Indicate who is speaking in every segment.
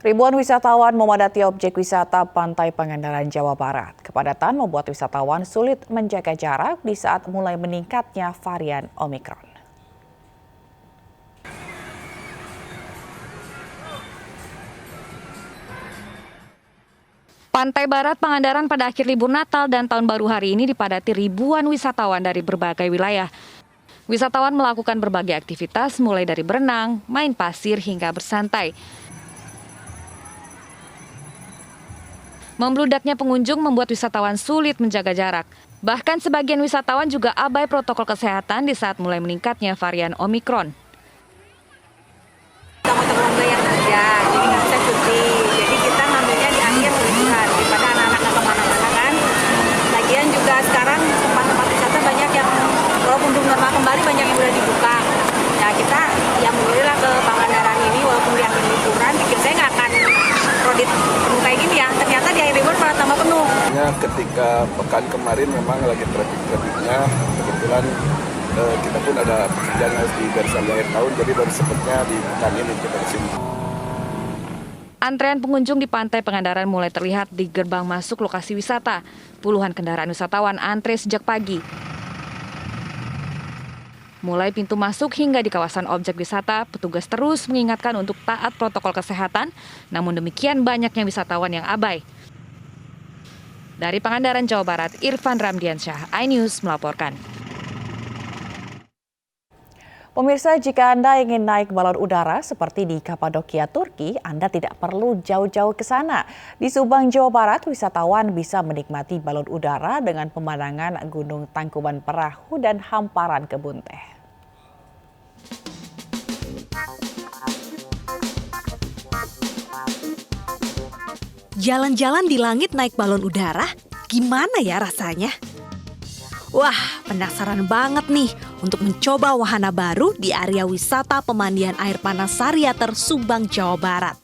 Speaker 1: Ribuan wisatawan memadati objek wisata Pantai Pangandaran, Jawa Barat. Kepadatan membuat wisatawan sulit menjaga jarak di saat mulai meningkatnya varian Omikron.
Speaker 2: Pantai Barat Pangandaran pada akhir libur Natal dan Tahun Baru hari ini dipadati ribuan wisatawan dari berbagai wilayah. Wisatawan melakukan berbagai aktivitas mulai dari berenang, main pasir hingga bersantai. Membludaknya pengunjung membuat wisatawan sulit menjaga jarak. Bahkan sebagian wisatawan juga abai protokol kesehatan di saat mulai meningkatnya varian Omikron.
Speaker 3: Teman-teman bayar kerja, jadi nggak bisa cuti. Jadi kita ngambilnya di akhir liburan daripada anak-anak nggak kemana-mana kan. Lagian juga sekarang tempat-tempat wisata banyak yang walaupun belum normal kembali banyak yang udah dibuka. Nah kita yang mulailah ke Pangandaran ini walaupun di akhir liburan, pikir saya nggak akan kredit penuh kayak gini ya. Ternyata di akhir liburan malah tambah penuh.
Speaker 4: Ketika pekan kemarin memang lagi traffic-trafficnya, kebetulan kita pun ada pekerjaan harus di barisan akhir tahun, jadi baru sempatnya di pekan ini kita kesini.
Speaker 2: Antrean pengunjung di Pantai Pangandaran mulai terlihat di gerbang masuk lokasi wisata. Puluhan kendaraan wisatawan antre sejak pagi. Mulai pintu masuk hingga di kawasan objek wisata, petugas terus mengingatkan untuk taat protokol kesehatan, namun demikian banyaknya wisatawan yang abai. Dari Pangandaran, Jawa Barat, Irfan Ramdiansyah, iNews melaporkan.
Speaker 1: Pemirsa, jika Anda ingin naik balon udara seperti di Kapadokia, Turki, Anda tidak perlu jauh-jauh ke sana. Di Subang, Jawa Barat, wisatawan bisa menikmati balon udara dengan pemandangan Gunung Tangkuban Perahu dan hamparan kebun teh.
Speaker 5: Jalan-jalan di langit naik balon udara, gimana ya rasanya? Wah, penasaran banget nih untuk mencoba wahana baru di area wisata pemandian air panas Sariater, Subang, Jawa Barat.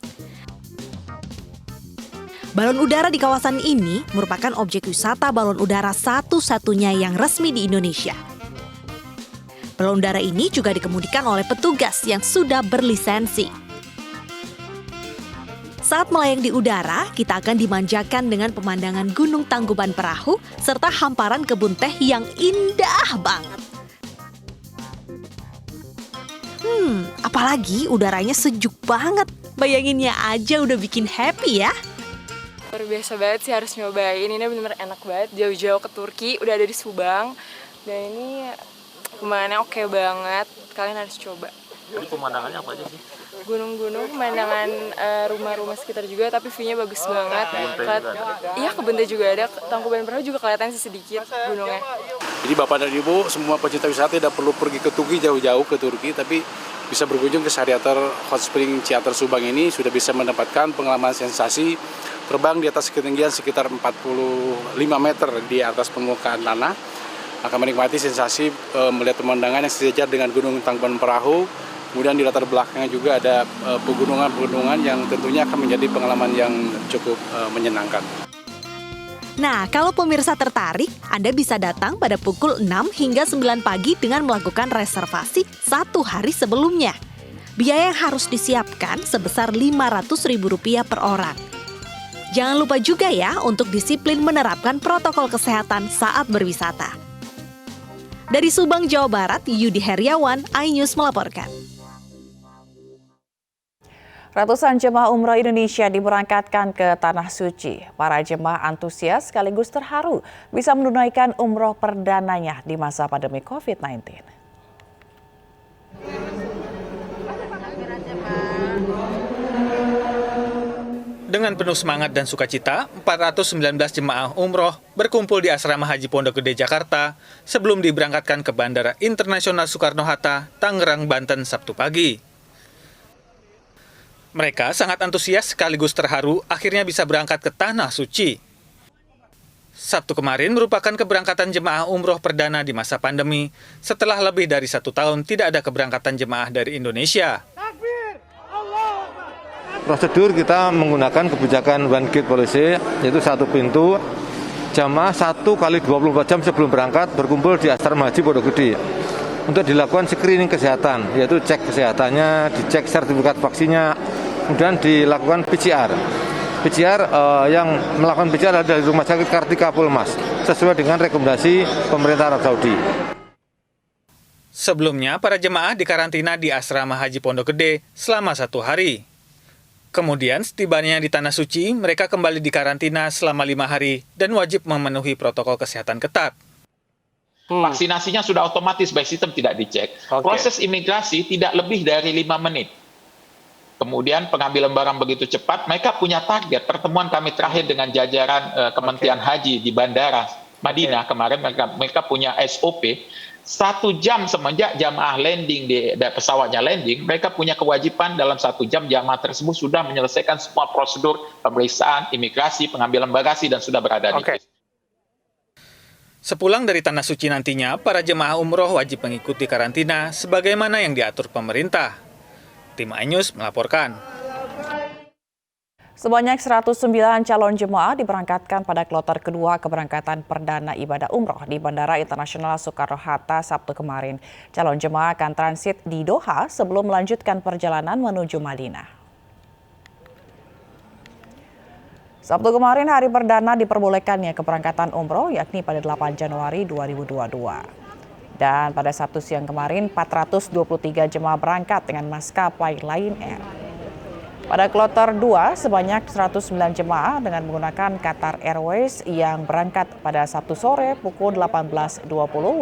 Speaker 5: Balon udara di kawasan ini merupakan objek wisata balon udara satu-satunya yang resmi di Indonesia. Balon udara ini juga dikemudikan oleh petugas yang sudah berlisensi. Saat melayang di udara, kita akan dimanjakan dengan pemandangan Gunung Tangkuban Perahu serta hamparan kebun teh yang indah banget. Apalagi udaranya sejuk banget. Bayanginnya aja udah bikin happy ya.
Speaker 6: Luar biasa banget sih, harus nyobain. Ini bener-bener enak banget. Jauh-jauh ke Turki, udah ada di Subang. Dan ini pemandangannya oke banget. Kalian harus coba.
Speaker 7: Jadi pemandangannya apa aja sih?
Speaker 6: Gunung-gunung, pemandangan rumah-rumah sekitar juga, tapi view-nya bagus banget. Iya, kebun teh juga ada. Tangkuban Perahu juga kelihatan sih sedikit gunungnya.
Speaker 4: Jadi Bapak dan Ibu, semua pecinta wisata tidak perlu pergi ke Turki jauh-jauh ke Turki, tapi bisa berkunjung ke Sariater Hot Spring Ciater Subang ini sudah bisa mendapatkan pengalaman sensasi terbang di atas ketinggian sekitar 45 meter di atas permukaan tanah. Akan menikmati sensasi melihat pemandangan yang sejajar dengan Gunung Tangkuban Perahu. Kemudian di latar belakangnya juga ada pegunungan-pegunungan yang tentunya akan menjadi pengalaman yang cukup menyenangkan.
Speaker 5: Nah, kalau pemirsa tertarik, Anda bisa datang pada pukul 6 hingga 9 pagi dengan melakukan reservasi 1 hari sebelumnya. Biaya yang harus disiapkan sebesar Rp500.000 per orang. Jangan lupa juga ya untuk disiplin menerapkan protokol kesehatan saat berwisata. Dari Subang, Jawa Barat, Yudi Heriawan, iNews melaporkan.
Speaker 1: Ratusan jemaah umroh Indonesia diberangkatkan ke Tanah Suci. Para jemaah antusias sekaligus terharu bisa menunaikan umroh perdananya di masa pandemi COVID-19.
Speaker 7: Dengan penuh semangat dan sukacita, 419 jemaah umroh berkumpul di Asrama Haji Pondok Gede, Jakarta sebelum diberangkatkan ke Bandara Internasional Soekarno-Hatta, Tangerang, Banten, Sabtu pagi. Mereka sangat antusias sekaligus terharu akhirnya bisa berangkat ke Tanah Suci. Sabtu kemarin merupakan keberangkatan jemaah umroh perdana di masa pandemi setelah lebih dari 1 tahun tidak ada keberangkatan jemaah dari Indonesia.
Speaker 8: Prosedur kita menggunakan kebijakan one gate policy, yaitu 1 pintu. Jamaah 1 kali 24 jam sebelum berangkat berkumpul di Asrama Haji Pondok Gede untuk dilakukan screening kesehatan, yaitu cek kesehatannya, dicek sertifikat vaksinnya, kemudian dilakukan PCR. Yang melakukan PCR adalah dari Rumah Sakit Kartika Pulmas, sesuai dengan rekomendasi pemerintah Arab Saudi.
Speaker 7: Sebelumnya, para jemaah dikarantina di Asrama Haji Pondok Gede selama 1 hari. Kemudian, setibanya di Tanah Suci, mereka kembali dikarantina selama 5 hari dan wajib memenuhi protokol kesehatan ketat.
Speaker 9: Vaksinasinya sudah otomatis by sistem, tidak dicek. Proses imigrasi tidak lebih dari 5 menit. Kemudian pengambilan barang begitu cepat, mereka punya target. Pertemuan kami terakhir dengan jajaran Kementerian Haji di Bandara Madinah kemarin, mereka punya SOP. 1 jam semenjak jamaah landing di pesawatnya landing, mereka punya kewajiban dalam 1 jam jamaah tersebut sudah menyelesaikan semua prosedur pemeriksaan, imigrasi, pengambilan bagasi, dan sudah berada di bis.
Speaker 7: Sepulang dari Tanah Suci nantinya, para jemaah umroh wajib mengikuti karantina sebagaimana yang diatur pemerintah. Tim iNews melaporkan.
Speaker 1: Sebanyak 109 calon jemaah diberangkatkan pada kloter kedua keberangkatan perdana ibadah umroh di Bandara Internasional Soekarno-Hatta Sabtu kemarin. Calon jemaah akan transit di Doha sebelum melanjutkan perjalanan menuju Madinah. Sabtu kemarin hari perdana diperbolehkannya keberangkatan umroh yakni pada 8 Januari 2022. Dan pada Sabtu siang kemarin 423 jemaah berangkat dengan maskapai Lion Air. Pada kloter 2 sebanyak 109 jemaah dengan menggunakan Qatar Airways yang berangkat pada Sabtu sore pukul 18.20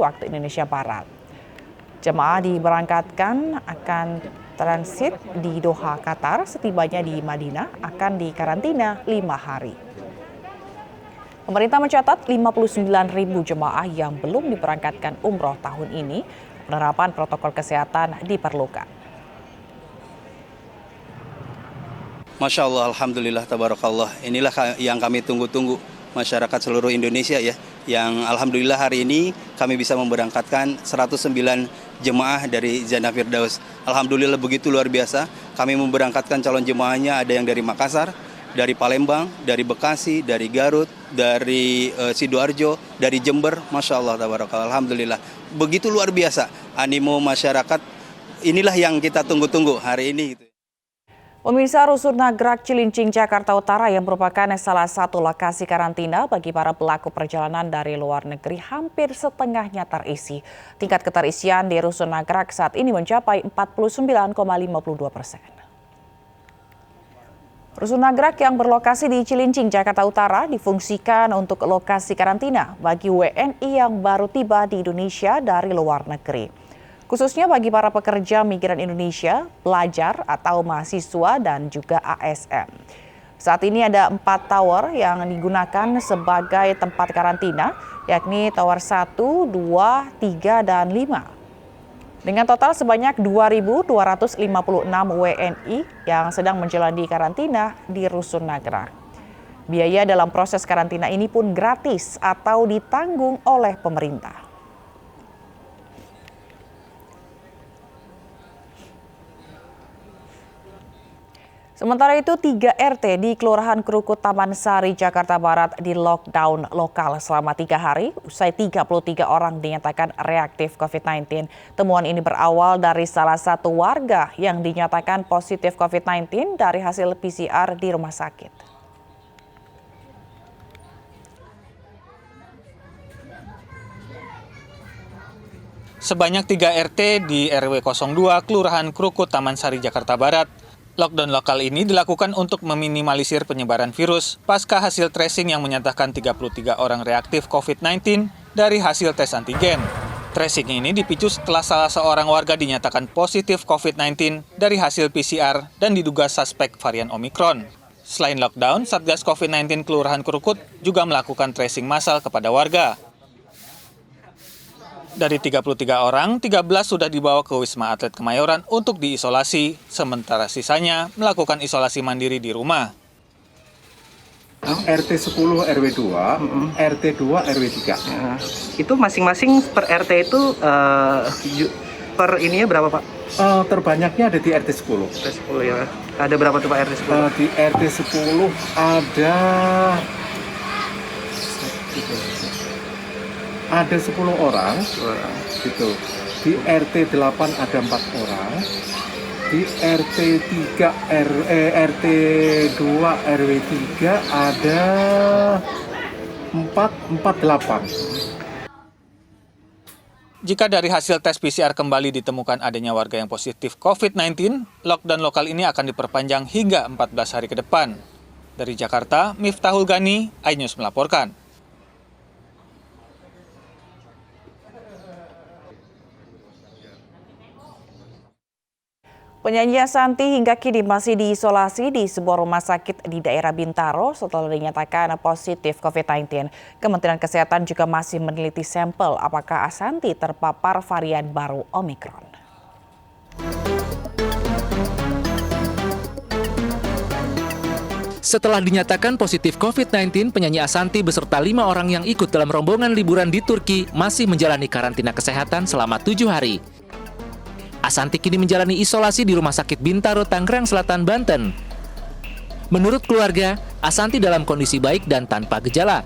Speaker 1: waktu Indonesia Barat. Jemaah diberangkatkan akan transit di Doha, Qatar, setibanya di Madinah akan dikarantina 5 hari. Pemerintah mencatat 59.000 jemaah yang belum diberangkatkan umroh tahun ini. Penerapan protokol kesehatan diperlukan.
Speaker 10: Masya Allah, Alhamdulillah, Tabarakallah. Inilah yang kami tunggu-tunggu masyarakat seluruh Indonesia ya. Yang Alhamdulillah hari ini kami bisa memberangkatkan 109 jemaah dari Jannah Firdaus. Alhamdulillah begitu luar biasa. Kami memberangkatkan calon jemaahnya ada yang dari Makassar, dari Palembang, dari Bekasi, dari Garut, dari Sidoarjo, dari Jember. Masya Allah, tabarakallah, alhamdulillah. Begitu luar biasa animo masyarakat. Inilah yang kita tunggu-tunggu hari ini.
Speaker 1: Pemirsa, Rusun Nagrak Cilincing, Jakarta Utara yang merupakan salah satu lokasi karantina bagi para pelaku perjalanan dari luar negeri hampir setengahnya terisi. Tingkat keterisian di Rusun Nagrak saat ini mencapai 49,52%. Rusun Nagrak yang berlokasi di Cilincing, Jakarta Utara difungsikan untuk lokasi karantina bagi WNI yang baru tiba di Indonesia dari luar negeri. Khususnya bagi para pekerja migran Indonesia, pelajar atau mahasiswa dan juga ASN. Saat ini ada 4 tower yang digunakan sebagai tempat karantina, yakni Tower 1, 2, 3, dan 5. Dengan total sebanyak 2.256 WNI yang sedang menjalani karantina di Rusun Nagrak. Biaya dalam proses karantina ini pun gratis atau ditanggung oleh pemerintah. Sementara itu, 3 RT di Kelurahan Krukut, Taman Sari, Jakarta Barat di lockdown lokal selama 3 hari. Usai 33 orang dinyatakan reaktif COVID-19. Temuan ini berawal dari salah satu warga yang dinyatakan positif COVID-19 dari hasil PCR di rumah sakit.
Speaker 7: Sebanyak 3 RT di RW 02 Kelurahan Krukut, Taman Sari, Jakarta Barat. Lockdown lokal ini dilakukan untuk meminimalisir penyebaran virus pasca hasil tracing yang menyatakan 33 orang reaktif COVID-19 dari hasil tes antigen. Tracing ini dipicu setelah salah seorang warga dinyatakan positif COVID-19 dari hasil PCR dan diduga suspek varian Omikron. Selain lockdown, Satgas COVID-19 Kelurahan Krukut juga melakukan tracing massal kepada warga. Dari 33 orang, 13 sudah dibawa ke Wisma Atlet Kemayoran untuk diisolasi, sementara sisanya melakukan isolasi mandiri di rumah.
Speaker 11: RT 10 RW 2, RT 2 RW 3.
Speaker 12: Itu masing-masing per RT itu per ininya berapa, Pak?
Speaker 11: Terbanyaknya ada di RT 10.
Speaker 12: RT 10 ya. Ada berapa tuh Pak RT 10?
Speaker 11: Di RT 10 ada 10 orang, gitu. Di RT 8 ada 4 orang, Di RT 2 RW 3 ada 448.
Speaker 7: Jika dari hasil tes PCR kembali ditemukan adanya warga yang positif COVID-19, lockdown lokal ini akan diperpanjang hingga 14 hari ke depan. Dari Jakarta, Miftahul Gani, iNews melaporkan.
Speaker 1: Penyanyi Ashanty hingga kini masih diisolasi di sebuah rumah sakit di daerah Bintaro setelah dinyatakan positif COVID-19. Kementerian Kesehatan juga masih meneliti sampel apakah Ashanty terpapar varian baru Omicron.
Speaker 13: Setelah dinyatakan positif COVID-19, penyanyi Ashanty beserta 5 orang yang ikut dalam rombongan liburan di Turki masih menjalani karantina kesehatan selama 7 hari. Ashanty kini menjalani isolasi di Rumah Sakit Bintaro, Tangerang Selatan, Banten. Menurut keluarga, Ashanty dalam kondisi baik dan tanpa gejala.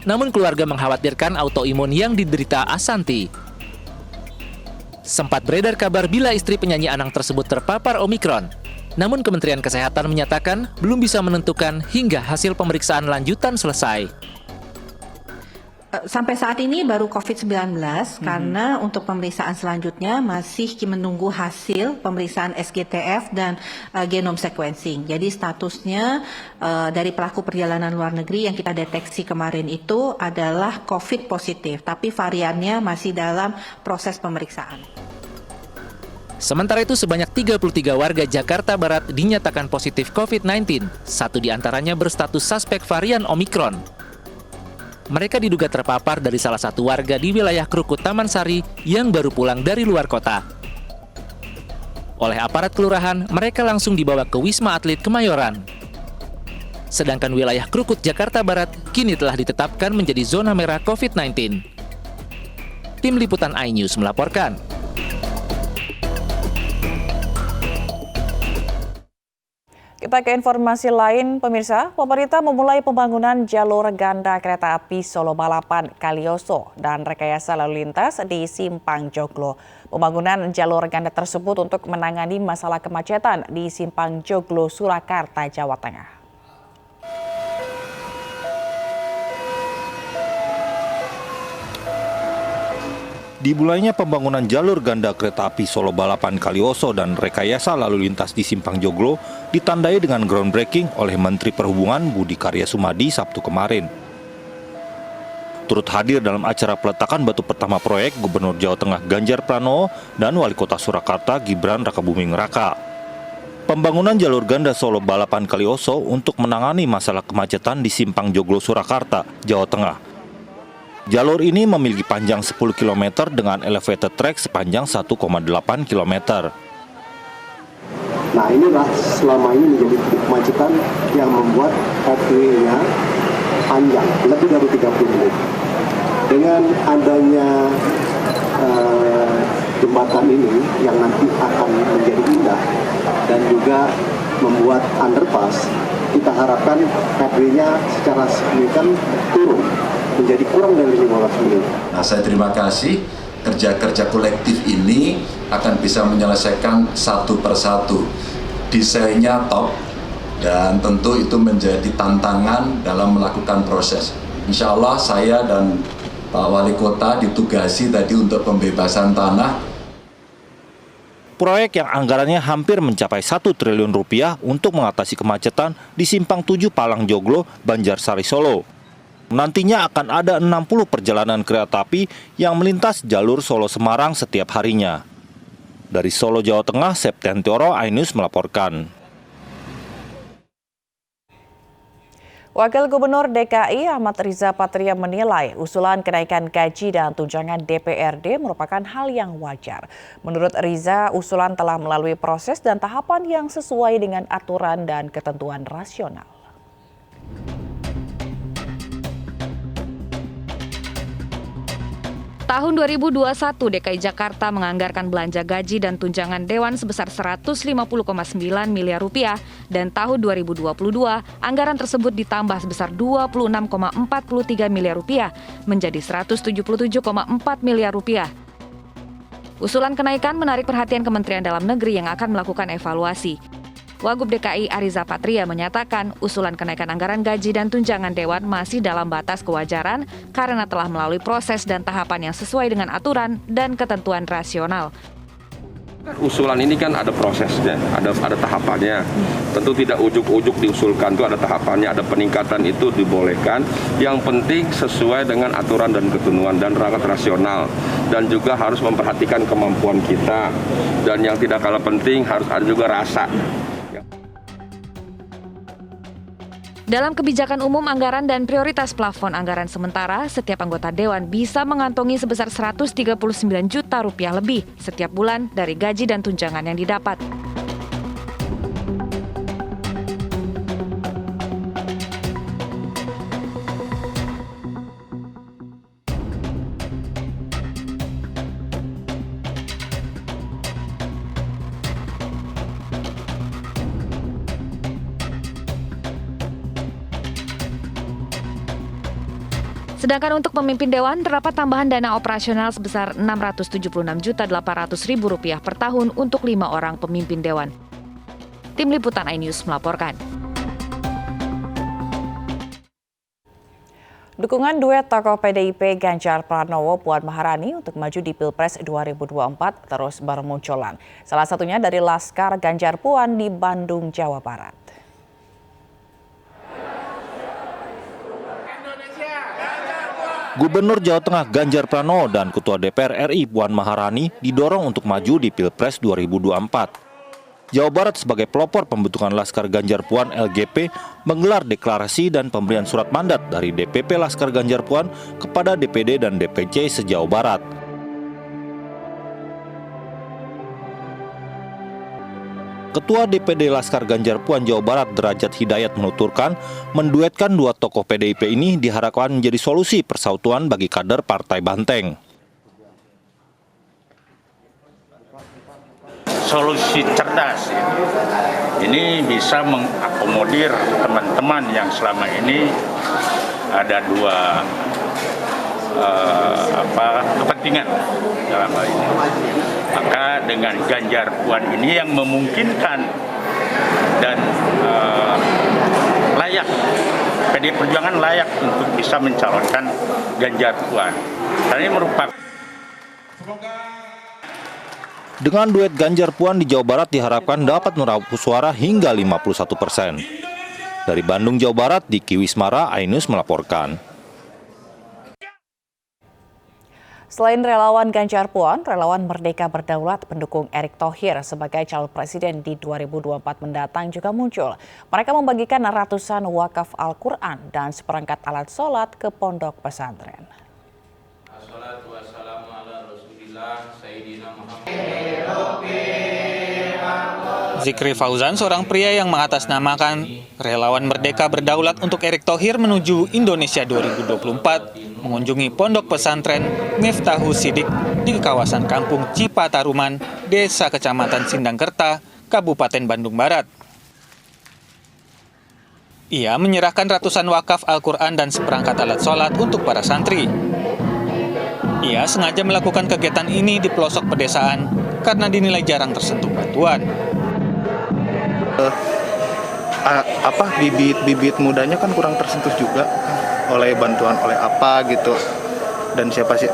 Speaker 13: Namun keluarga mengkhawatirkan autoimun yang diderita Ashanty. Sempat beredar kabar bila istri penyanyi Anang tersebut terpapar Omicron. Namun Kementerian Kesehatan menyatakan belum bisa menentukan hingga hasil pemeriksaan lanjutan selesai.
Speaker 14: Sampai saat ini baru COVID-19 karena untuk pemeriksaan selanjutnya masih menunggu hasil pemeriksaan SGTF dan genome sequencing. Jadi statusnya dari pelaku perjalanan luar negeri yang kita deteksi kemarin itu adalah COVID positif, tapi variannya masih dalam proses pemeriksaan.
Speaker 13: Sementara itu sebanyak 33 warga Jakarta Barat dinyatakan positif COVID-19. 1 diantaranya berstatus suspek varian Omicron. Mereka diduga terpapar dari salah satu warga di wilayah Krukut, Taman Sari yang baru pulang dari luar kota. Oleh aparat kelurahan, mereka langsung dibawa ke Wisma Atlet Kemayoran. Sedangkan wilayah Krukut, Jakarta Barat kini telah ditetapkan menjadi zona merah COVID-19. Tim Liputan iNews melaporkan.
Speaker 1: Kita ke informasi lain, pemirsa. Pemerintah memulai pembangunan jalur ganda kereta api Solo Balapan Kalioso dan rekayasa lalu lintas di Simpang Joglo. Pembangunan jalur ganda tersebut untuk menangani masalah kemacetan di Simpang Joglo, Surakarta, Jawa Tengah.
Speaker 15: Dimulainya pembangunan jalur ganda kereta api Solo Balapan Kalioso dan rekayasa lalu lintas di Simpang Joglo ditandai dengan groundbreaking oleh Menteri Perhubungan Budi Karya Sumadi Sabtu kemarin. Turut hadir dalam acara peletakan batu pertama proyek Gubernur Jawa Tengah Ganjar Pranowo dan Wali Kota Surakarta Gibran Rakabuming Raka. Pembangunan jalur ganda Solo Balapan Kalioso untuk menangani masalah kemacetan di Simpang Joglo Surakarta, Jawa Tengah. Jalur ini memiliki panjang 10 km dengan elevated track sepanjang 1,8 km.
Speaker 16: Nah, inilah selama ini menjadi kemacetan yang membuat headway-nya panjang, lebih dari 30 menit. Dengan adanya jembatan ini yang nanti akan menjadi indah dan juga membuat underpass, kita harapkan headway-nya secara signifikan turun menjadi kurang dari 15 menit.
Speaker 17: Nah, saya terima kasih kerja-kerja kolektif ini akan bisa menyelesaikan satu persatu. Desainnya top dan tentu itu menjadi tantangan dalam melakukan proses. Insya Allah saya dan Pak Wali Kota ditugasi tadi untuk pembebasan tanah.
Speaker 15: Proyek yang anggarannya hampir mencapai 1 triliun rupiah untuk mengatasi kemacetan di Simpang 7 Palang Joglo, Banjarsari, Solo. Nantinya akan ada 60 perjalanan kereta api yang melintas jalur Solo-Semarang setiap harinya. Dari Solo, Jawa Tengah, Septiantoro, iNews melaporkan.
Speaker 1: Wakil Gubernur DKI Ahmad Riza Patria menilai usulan kenaikan gaji dan tunjangan DPRD merupakan hal yang wajar. Menurut Riza, usulan telah melalui proses dan tahapan yang sesuai dengan aturan dan ketentuan rasional.
Speaker 2: Tahun 2021, DKI Jakarta menganggarkan belanja gaji dan tunjangan dewan sebesar 150,9 miliar rupiah dan tahun 2022 anggaran tersebut ditambah sebesar 26,43 miliar rupiah menjadi 177,4 miliar rupiah. Usulan kenaikan menarik perhatian Kementerian Dalam Negeri yang akan melakukan evaluasi. Wagub DKI Ariza Patria menyatakan usulan kenaikan anggaran gaji dan tunjangan Dewan masih dalam batas kewajaran karena telah melalui proses dan tahapan yang sesuai dengan aturan dan ketentuan rasional.
Speaker 18: Usulan ini kan ada prosesnya, ada tahapannya. Tentu tidak ujuk-ujuk diusulkan, itu ada tahapannya, ada peningkatan itu dibolehkan. Yang penting sesuai dengan aturan dan ketentuan dan sangat rasional. Dan juga harus memperhatikan kemampuan kita. Dan yang tidak kalah penting harus ada juga rasa.
Speaker 2: Dalam kebijakan umum anggaran dan prioritas plafon anggaran sementara, setiap anggota Dewan bisa mengantongi sebesar Rp139 juta lebih setiap bulan dari gaji dan tunjangan yang didapat. Sedangkan untuk pemimpin Dewan, terdapat tambahan dana operasional sebesar Rp676.800.000 per tahun untuk 5 orang pemimpin Dewan. Tim Liputan iNews melaporkan.
Speaker 1: Dukungan duet tokoh PDIP Ganjar Pranowo Puan Maharani untuk maju di Pilpres 2024 terus bermunculan. Salah satunya dari Laskar Ganjar Puan di Bandung, Jawa Barat.
Speaker 15: Gubernur Jawa Tengah Ganjar Pranowo dan Ketua DPR RI Puan Maharani didorong untuk maju di Pilpres 2024. Jawa Barat sebagai pelopor pembentukan Laskar Ganjar Puan LGP menggelar deklarasi dan pemberian surat mandat dari DPP Laskar Ganjar Puan kepada DPD dan DPC se-Jawa Barat. Ketua DPD Laskar Ganjar Puan Jawa Barat Derajat Hidayat menuturkan, menduetkan dua tokoh PDIP ini diharapkan menjadi solusi persautuan bagi kader Partai Banteng.
Speaker 19: Solusi cerdas ini bisa mengakomodir teman-teman yang selama ini ada dua kepentingan dalam hal ini. Maka dengan Ganjar Puan ini yang memungkinkan dan layak, PDI Perjuangan layak untuk bisa mencalonkan Ganjar Puan. Dan ini merupakan
Speaker 15: dengan duet Ganjar Puan di Jawa Barat diharapkan dapat meraup suara hingga 51%. Dari Bandung, Jawa Barat, Diki Wismara, iNews melaporkan.
Speaker 1: Selain relawan Ganjar Puan, relawan Merdeka Berdaulat pendukung Erick Thohir sebagai calon presiden di 2024 mendatang juga muncul. Mereka membagikan ratusan wakaf Al-Quran dan seperangkat alat sholat ke pondok pesantren.
Speaker 7: Zikri Fauzan, seorang pria yang mengatasnamakan relawan Merdeka Berdaulat untuk Erick Thohir menuju Indonesia 2024, mengunjungi pondok pesantren Miftahus Sidik di kawasan Kampung Cipataruman, Desa Kecamatan Sindangkerta, Kabupaten Bandung Barat. Ia menyerahkan ratusan wakaf Al-Quran dan seperangkat alat sholat untuk para santri. Ia sengaja melakukan kegiatan ini di pelosok pedesaan karena dinilai jarang tersentuh bantuan.
Speaker 20: Bibit mudanya kan kurang tersentuh juga oleh bantuan oleh apa gitu, dan siapa sih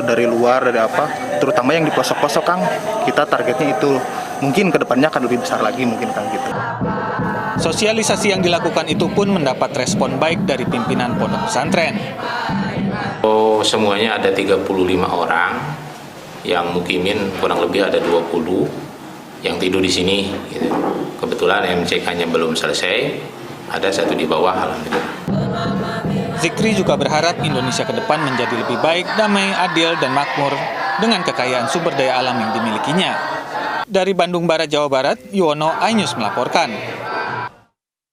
Speaker 20: dari luar dari apa, terutama yang di pelosok-pelosok Kang, kita targetnya itu mungkin kedepannya akan lebih besar lagi mungkin Kang gitu.
Speaker 7: Sosialisasi yang dilakukan itu pun mendapat respon baik dari pimpinan pondok pesantren.
Speaker 21: Semuanya ada 35 orang, yang mukimin kurang lebih ada 20 yang tidur di sini. Gitu. Kebetulan MCK-nya belum selesai, ada satu di bawah, alhamdulillah.
Speaker 7: Zikri juga berharap Indonesia ke depan menjadi lebih baik, damai, adil, dan makmur dengan kekayaan sumber daya alam yang dimilikinya. Dari Bandung Barat, Jawa Barat, Yuwono, iNews melaporkan.